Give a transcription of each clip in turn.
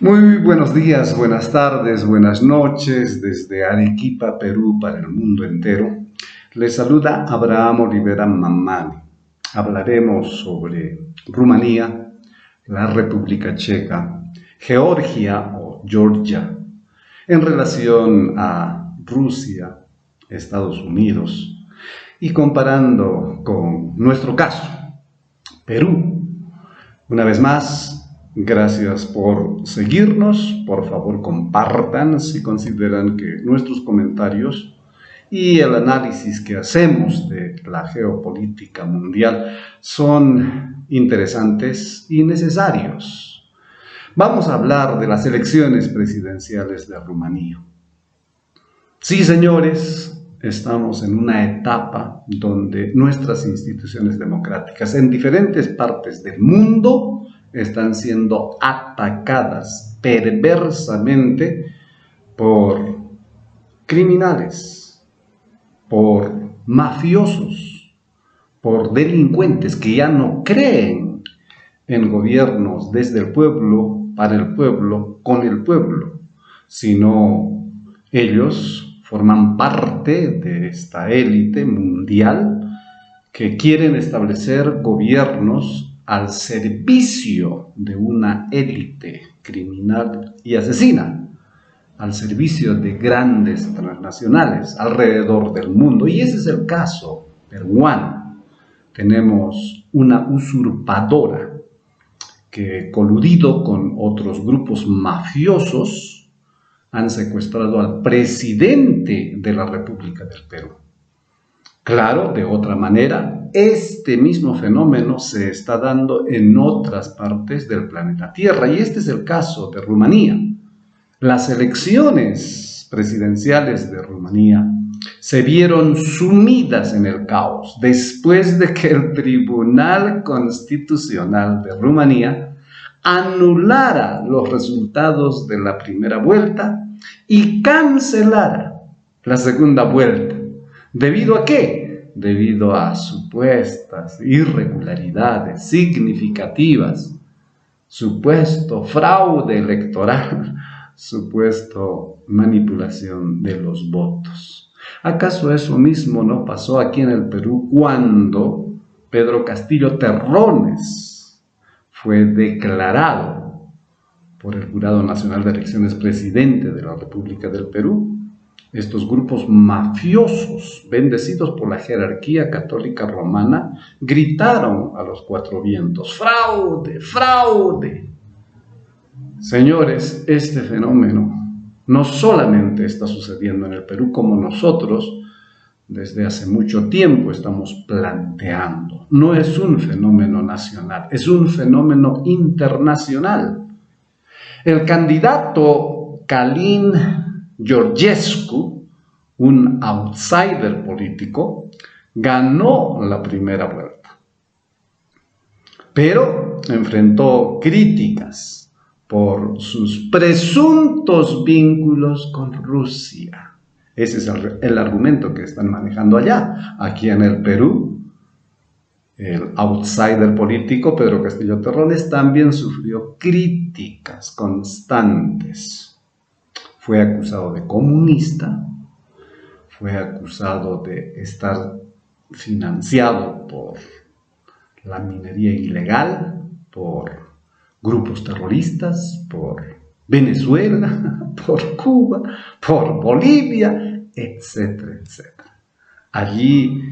Muy buenos días, buenas tardes, buenas noches desde Arequipa, Perú, para el mundo entero. Les saluda Abraham Olivera Mamani. Hablaremos sobre Rumanía, la República Checa, Georgia o Georgia, en relación a Rusia, Estados Unidos, y comparando con nuestro caso, Perú. Una vez más, gracias por seguirnos. Por favor, compartan si consideran que nuestros comentarios y el análisis que hacemos de la geopolítica mundial son interesantes y necesarios. Vamos a hablar de las elecciones presidenciales de Rumanía. Sí, señores, estamos en una etapa donde nuestras instituciones democráticas en diferentes partes del mundo están siendo atacadas perversamente por criminales, por mafiosos, por delincuentes que ya no creen en gobiernos desde el pueblo, para el pueblo, con el pueblo, sino ellos forman parte de esta élite mundial que quieren establecer gobiernos al servicio de una élite criminal y asesina, al servicio de grandes transnacionales alrededor del mundo. Y ese es el caso peruano. Tenemos una usurpadora que, coludido con otros grupos mafiosos, han secuestrado al presidente de la República del Perú. Claro, de otra manera, este mismo fenómeno se está dando en otras partes del planeta Tierra, y este es el caso de Rumanía. Las elecciones presidenciales de Rumanía se vieron sumidas en el caos después de que el Tribunal Constitucional de Rumanía anulara los resultados de la primera vuelta y cancelara la segunda vuelta. ¿Debido a qué? Debido a supuestas irregularidades significativas, supuesto fraude electoral, supuesto manipulación de los votos. ¿Acaso eso mismo no pasó aquí en el Perú cuando Pedro Castillo Terrones fue declarado por el Jurado Nacional de Elecciones presidente de la República del Perú? Estos grupos mafiosos, bendecidos por la jerarquía católica romana, gritaron a los cuatro vientos: ¡fraude, fraude! Señores, este fenómeno no solamente está sucediendo en el Perú, como nosotros desde hace mucho tiempo estamos planteando. No es un fenómeno nacional, es un fenómeno internacional. El candidato Călin Georgescu, un outsider político, ganó la primera vuelta, pero enfrentó críticas por sus presuntos vínculos con Rusia. Ese es el argumento que están manejando allá. Aquí en el Perú, el outsider político Pedro Castillo Terrones también sufrió críticas constantes. Fue acusado de comunista, fue acusado de estar financiado por la minería ilegal, por grupos terroristas, por Venezuela, por Cuba, por Bolivia, etcétera, etcétera. Allí,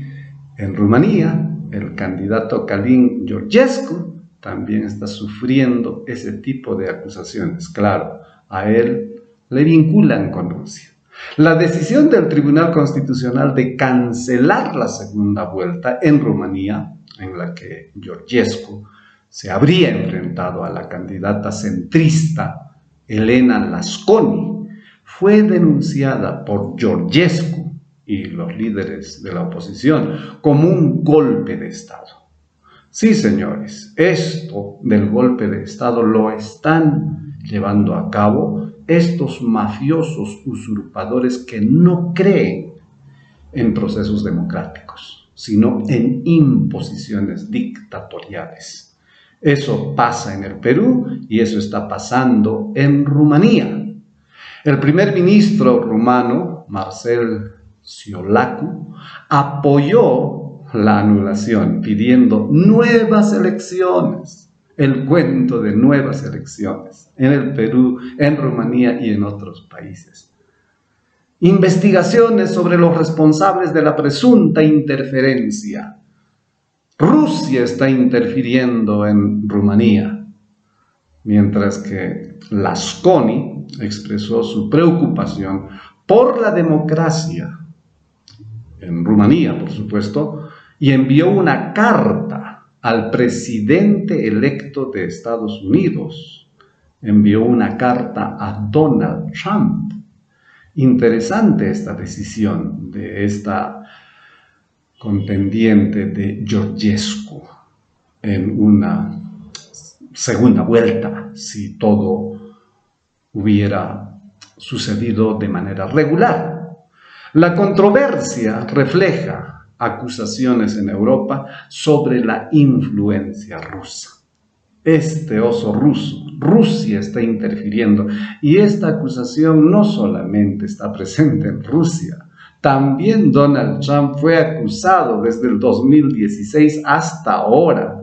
en Rumanía, el candidato Călin Georgescu también está sufriendo ese tipo de acusaciones. Claro, a él le vinculan con Rusia. La decisión del Tribunal Constitucional de cancelar la segunda vuelta en Rumanía, en la que Georgescu se habría enfrentado a la candidata centrista Elena Lasconi, fue denunciada por Georgescu y los líderes de la oposición como un golpe de Estado. Sí, señores, esto del golpe de Estado lo están llevando a cabo estos mafiosos usurpadores que no creen en procesos democráticos, sino en imposiciones dictatoriales. Eso pasa en el Perú y eso está pasando en Rumanía. El primer ministro rumano, Marcel Ciolacu, apoyó la anulación pidiendo nuevas elecciones. El cuento de nuevas elecciones en el Perú, en Rumanía y en otros países. Investigaciones sobre los responsables de la presunta interferencia. Rusia está interfiriendo en Rumanía, mientras que Lasconi expresó su preocupación por la democracia en Rumanía, por supuesto, y envió una carta al presidente electo de Estados Unidos. Envió una carta a Donald Trump. Interesante esta decisión de esta contendiente de Georgescu en una segunda vuelta, si todo hubiera sucedido de manera regular. La controversia refleja acusaciones en Europa sobre la influencia rusa. Este oso ruso, Rusia está interfiriendo, y esta acusación no solamente está presente en Rusia. También Donald Trump fue acusado desde el 2016 hasta ahora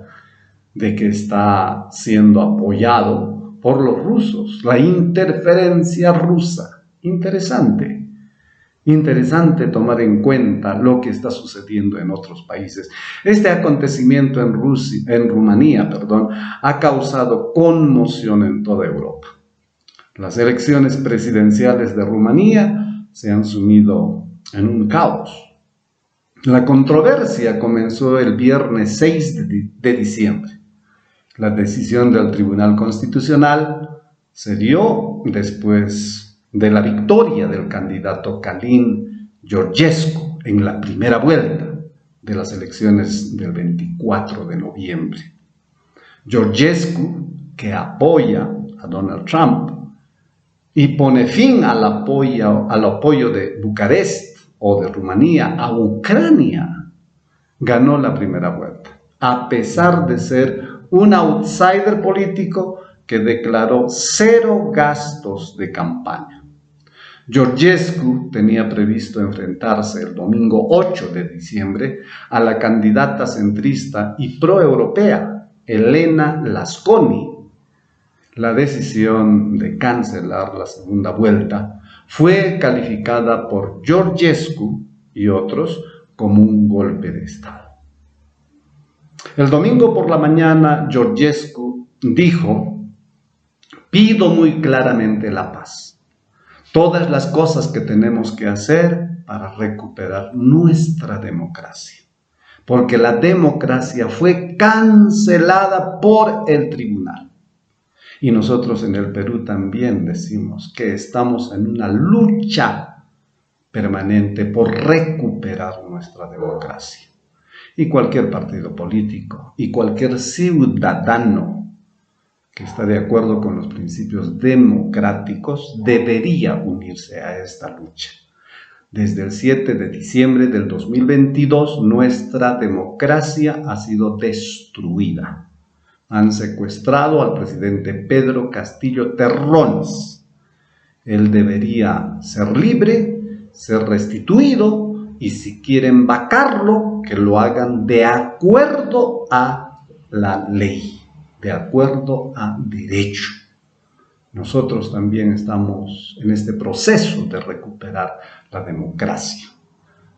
de que está siendo apoyado por los rusos. La interferencia rusa. Interesante tomar en cuenta lo que está sucediendo en otros países. Este acontecimiento en Rumanía, ha causado conmoción en toda Europa. Las elecciones presidenciales de Rumanía se han sumido en un caos. La controversia comenzó el viernes 6 de diciembre. La decisión del Tribunal Constitucional se dio después de la victoria del candidato Călin Georgescu en la primera vuelta de las elecciones del 24 de noviembre. Georgescu, que apoya a Donald Trump y pone fin al apoyo de Bucarest o de Rumanía a Ucrania, ganó la primera vuelta, a pesar de ser un outsider político que declaró 0 gastos de campaña. Georgescu tenía previsto enfrentarse el domingo 8 de diciembre a la candidata centrista y proeuropea Elena Lasconi. La decisión de cancelar la segunda vuelta fue calificada por Georgescu y otros como un golpe de Estado. El domingo por la mañana, Georgescu dijo: pido muy claramente la paz. Todas las cosas que tenemos que hacer para recuperar nuestra democracia. Porque la democracia fue cancelada por el tribunal. Y nosotros en el Perú también decimos que estamos en una lucha permanente por recuperar nuestra democracia. Y cualquier partido político y cualquier ciudadano que está de acuerdo con los principios democráticos debería unirse a esta lucha. Desde el 7 de diciembre del 2022, nuestra democracia ha sido destruida. Han secuestrado al presidente Pedro Castillo Terrones. Él debería ser libre, ser restituido, y si quieren vacarlo, que lo hagan de acuerdo a la ley, de acuerdo a derecho. Nosotros también estamos en este proceso de recuperar la democracia,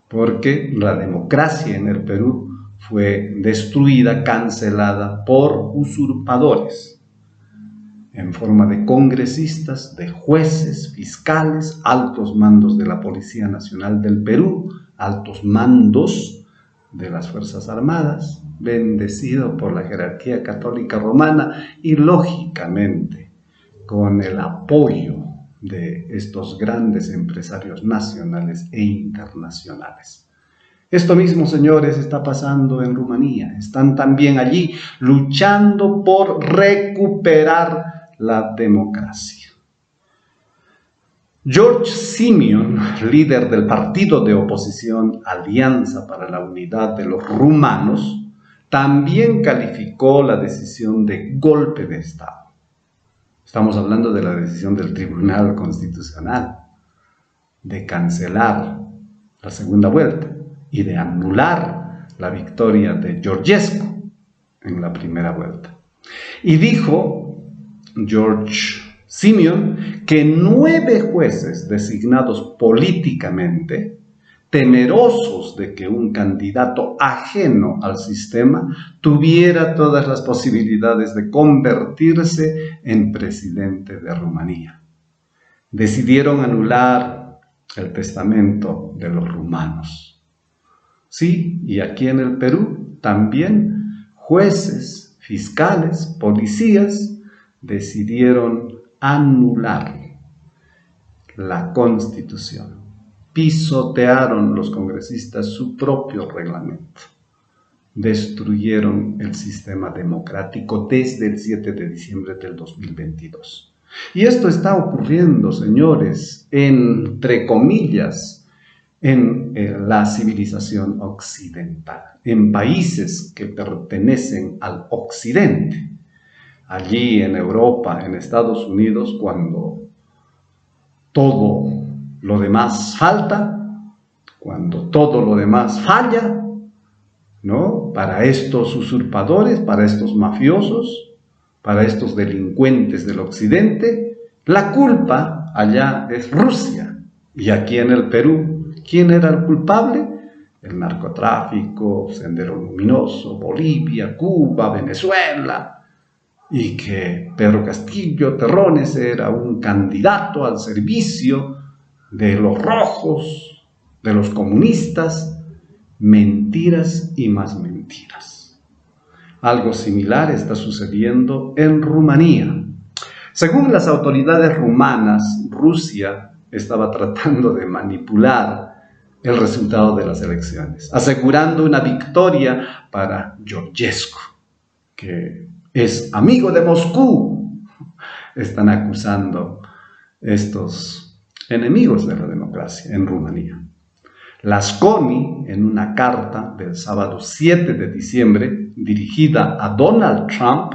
porque la democracia en el Perú fue destruida, cancelada por usurpadores, en forma de congresistas, de jueces, fiscales, altos mandos de la Policía Nacional del Perú, altos mandos de las Fuerzas Armadas, bendecido por la jerarquía católica romana y, lógicamente, con el apoyo de estos grandes empresarios nacionales e internacionales. Esto mismo, señores, está pasando en Rumanía. Están también allí luchando por recuperar la democracia. George Simion, líder del partido de oposición Alianza para la Unidad de los Rumanos, también calificó la decisión de golpe de Estado. Estamos hablando de la decisión del Tribunal Constitucional de cancelar la segunda vuelta y de anular la victoria de Georgescu en la primera vuelta. Y dijo George Simeon que 9 jueces designados políticamente, temerosos de que un candidato ajeno al sistema tuviera todas las posibilidades de convertirse en presidente de Rumanía, decidieron anular el testamento de los rumanos. Sí, y aquí en el Perú también jueces, fiscales, policías decidieron anular la Constitución. Pisotearon los congresistas su propio reglamento. Destruyeron el sistema democrático desde el 7 de diciembre del 2022. Y esto está ocurriendo, señores, entre comillas, en la civilización occidental, en países que pertenecen al occidente. Allí en Europa, en Estados Unidos, cuando todo lo demás falta, cuando todo lo demás falla, ¿no? Para estos usurpadores, para estos mafiosos, para estos delincuentes del occidente, la culpa allá es Rusia. Y aquí en el Perú, ¿quién era el culpable? El narcotráfico, Sendero Luminoso, Bolivia, Cuba, Venezuela. Y que Pedro Castillo Terrones era un candidato al servicio de los rojos, de los comunistas. Mentiras y más mentiras. Algo similar está sucediendo en Rumanía. Según las autoridades rumanas, Rusia estaba tratando de manipular el resultado de las elecciones, asegurando una victoria para Georgescu, que es amigo de Moscú. Están acusando estos enemigos de la democracia en Rumanía. Lasconi, en una carta del sábado 7 de diciembre, dirigida a Donald Trump,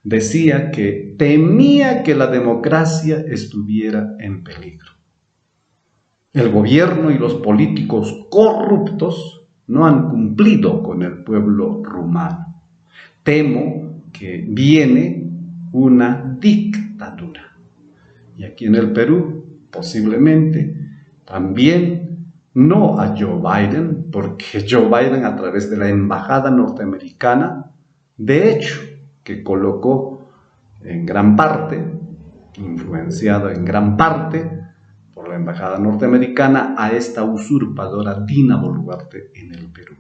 decía que temía que la democracia estuviera en peligro. El gobierno y los políticos corruptos no han cumplido con el pueblo rumano. Temo que viene una dictadura. Y aquí en el Perú, posiblemente, también no a Joe Biden, porque Joe Biden a través de la embajada norteamericana, de hecho, que colocó en gran parte, influenciado en gran parte por la embajada norteamericana, a esta usurpadora Dina Boluarte en el Perú.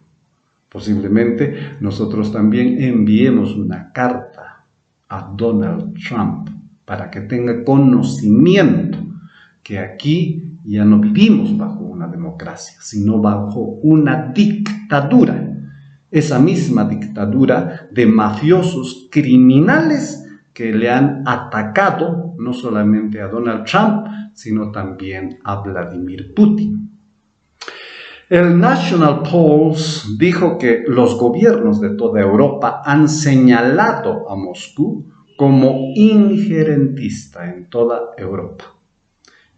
Posiblemente nosotros también enviemos una carta a Donald Trump para que tenga conocimiento que aquí ya no vivimos bajo una democracia, sino bajo una dictadura. Esa misma dictadura de mafiosos criminales que le han atacado no solamente a Donald Trump, sino también a Vladimir Putin. El National Polls dijo que los gobiernos de toda Europa han señalado a Moscú como injerentista en toda Europa.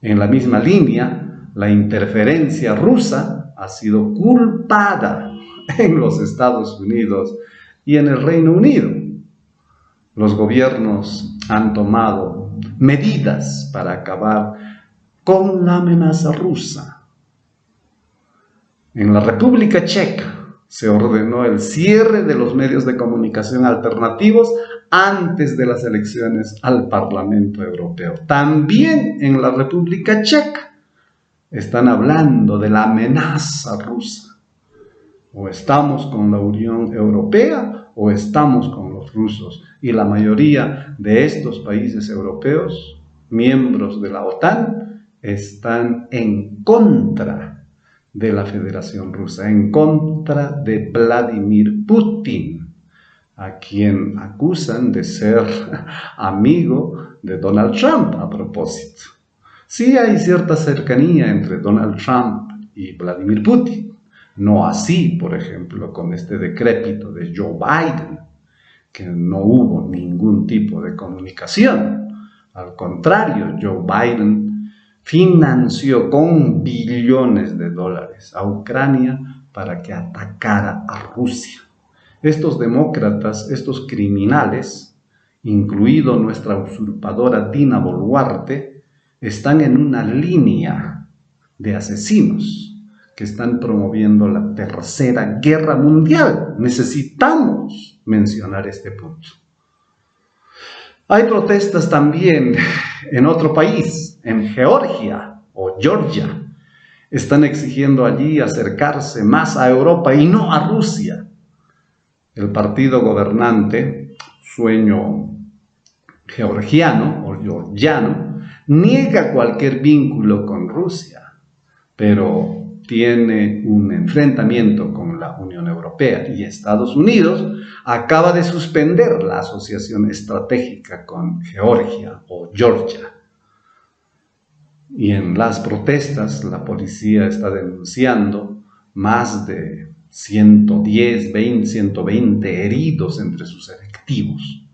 En la misma línea, la interferencia rusa ha sido culpada en los Estados Unidos y en el Reino Unido. Los gobiernos han tomado medidas para acabar con la amenaza rusa. En la República Checa se ordenó el cierre de los medios de comunicación alternativos antes de las elecciones al Parlamento Europeo. También en la República Checa están hablando de la amenaza rusa. O estamos con la Unión Europea o estamos con los rusos. Y la mayoría de estos países europeos, miembros de la OTAN, están en contra de la Federación Rusa, en contra de Vladimir Putin, a quien acusan de ser amigo de Donald Trump a propósito. Sí hay cierta cercanía entre Donald Trump y Vladimir Putin. No así, por ejemplo, con este decrépito de Joe Biden, que no hubo ningún tipo de comunicación. Al contrario, Joe Biden financió con billones de dólares a Ucrania para que atacara a Rusia. Estos demócratas, estos criminales, incluido nuestra usurpadora Dina Boluarte, están en una línea de asesinos que están promoviendo la Tercera Guerra Mundial. Necesitamos mencionar este punto. Hay protestas también en otro país, en Georgia o Georgia. Están exigiendo allí acercarse más a Europa y no a Rusia. El partido gobernante, Sueño Georgiano o Georgiano, niega cualquier vínculo con Rusia, pero tiene un enfrentamiento con la Unión Europea y Estados Unidos acaba de suspender la asociación estratégica con Georgia o Georgia. Y en las protestas la policía está denunciando más de 120 heridos entre sus efectivos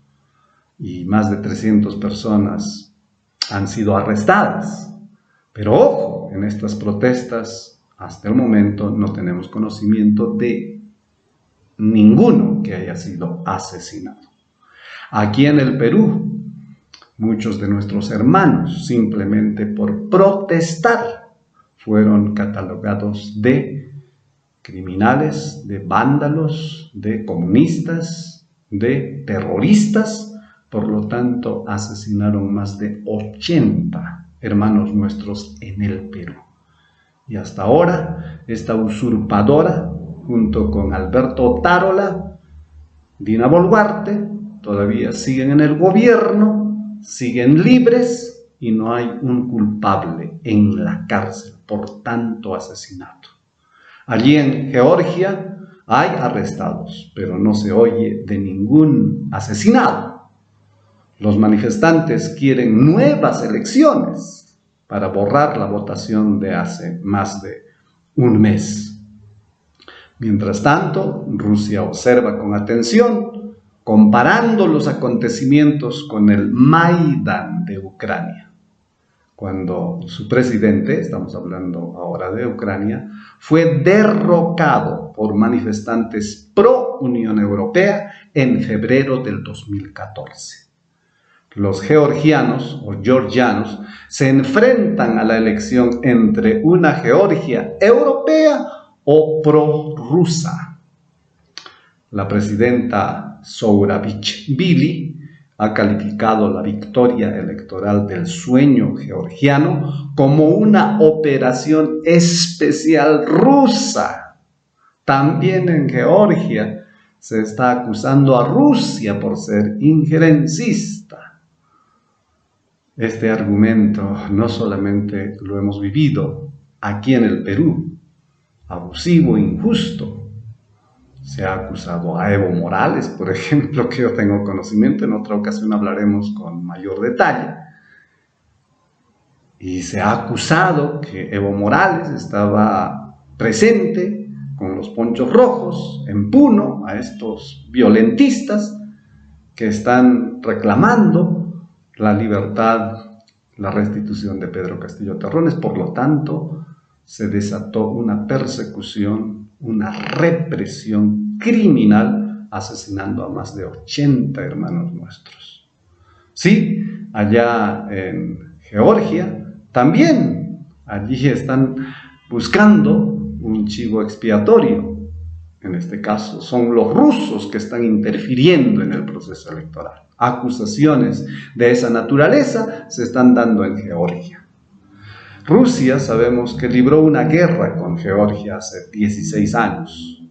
y más de 300 personas han sido arrestadas. Pero ojo, en estas protestas hasta el momento no tenemos conocimiento de ninguno que haya sido asesinado. Aquí en el Perú, muchos de nuestros hermanos, simplemente por protestar, fueron catalogados de criminales, de vándalos, de comunistas, de terroristas. Por lo tanto, asesinaron más de 80 hermanos nuestros en el Perú. Y hasta ahora, esta usurpadora, junto con Alberto Otárola, Dina Boluarte, todavía siguen en el gobierno, siguen libres y no hay un culpable en la cárcel por tanto asesinato. Allí en Georgia hay arrestados, pero no se oye de ningún asesinado. Los manifestantes quieren nuevas elecciones para borrar la votación de hace más de un mes. Mientras tanto, Rusia observa con atención, comparando los acontecimientos con el Maidán de Ucrania, cuando su presidente, estamos hablando ahora de Ucrania, fue derrocado por manifestantes pro Unión Europea en febrero del 2014. Los georgianos o georgianos se enfrentan a la elección entre una Georgia europea o prorrusa. La presidenta Zouravishvili ha calificado la victoria electoral del Sueño Georgiano como una operación especial rusa. También en Georgia se está acusando a Rusia por ser injerencista. Este argumento no solamente lo hemos vivido aquí en el Perú, abusivo, injusto. Se ha acusado a Evo Morales, por ejemplo, que yo tengo conocimiento, en otra ocasión hablaremos con mayor detalle. Y se ha acusado que Evo Morales estaba presente con los ponchos rojos en Puno a estos violentistas que están reclamando la libertad, la restitución de Pedro Castillo Terrones. Por lo tanto, se desató una persecución, una represión criminal, asesinando a más de 80 hermanos nuestros. Sí, allá en Georgia, también allí están buscando un chivo expiatorio. En este caso, son los rusos que están interfiriendo en el proceso electoral. Acusaciones de esa naturaleza se están dando en Georgia. Rusia sabemos que libró una guerra con Georgia hace 16 años.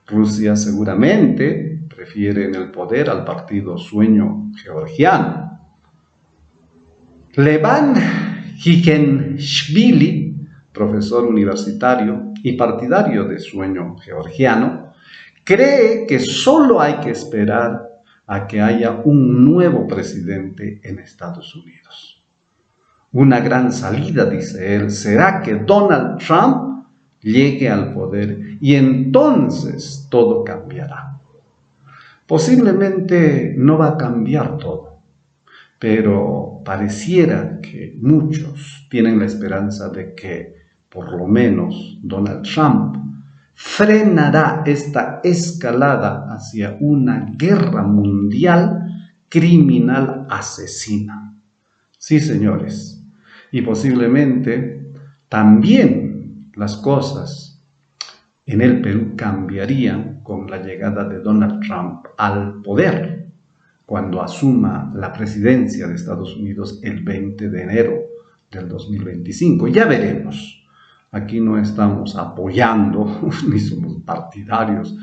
Rusia seguramente prefiere en el poder al partido Sueño Georgiano. Levan Hikenshvili, profesor universitario y partidario de Sueño Georgiano, cree que solo hay que esperar a que haya un nuevo presidente en Estados Unidos. Una gran salida, dice él, será que Donald Trump llegue al poder y entonces todo cambiará. Posiblemente no va a cambiar todo, pero pareciera que muchos tienen la esperanza de que por lo menos Donald Trump frenará esta escalada hacia una guerra mundial criminal asesina. Sí, señores, y posiblemente también las cosas en el Perú cambiarían con la llegada de Donald Trump al poder, cuando asuma la presidencia de Estados Unidos el 20 de enero del 2025. Ya veremos. Aquí no estamos apoyando ni somos partidarios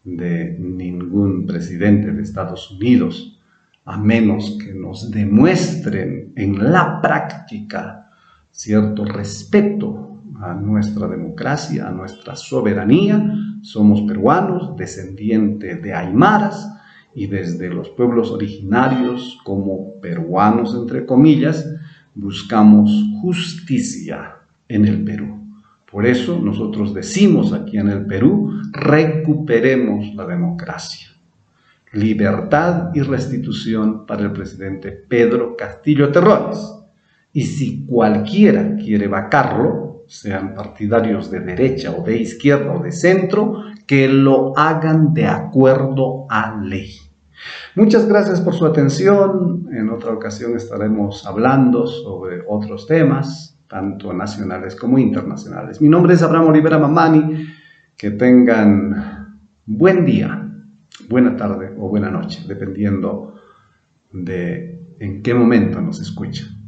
de ningún presidente de Estados Unidos, a menos que nos demuestren en la práctica cierto respeto a nuestra democracia, a nuestra soberanía. Somos peruanos, descendientes de aymaras, y desde los pueblos originarios, como peruanos entre comillas, buscamos justicia en el Perú. Por eso nosotros decimos aquí en el Perú, recuperemos la democracia. Libertad y restitución para el presidente Pedro Castillo Terrones. Y si cualquiera quiere vacarlo, sean partidarios de derecha o de izquierda o de centro, que lo hagan de acuerdo a ley. Muchas gracias por su atención. En otra ocasión estaremos hablando sobre otros temas, tanto nacionales como internacionales. Mi nombre es Abraham Olivera Mamani. Que tengan buen día, buena tarde o buena noche, dependiendo de en qué momento nos escuchan.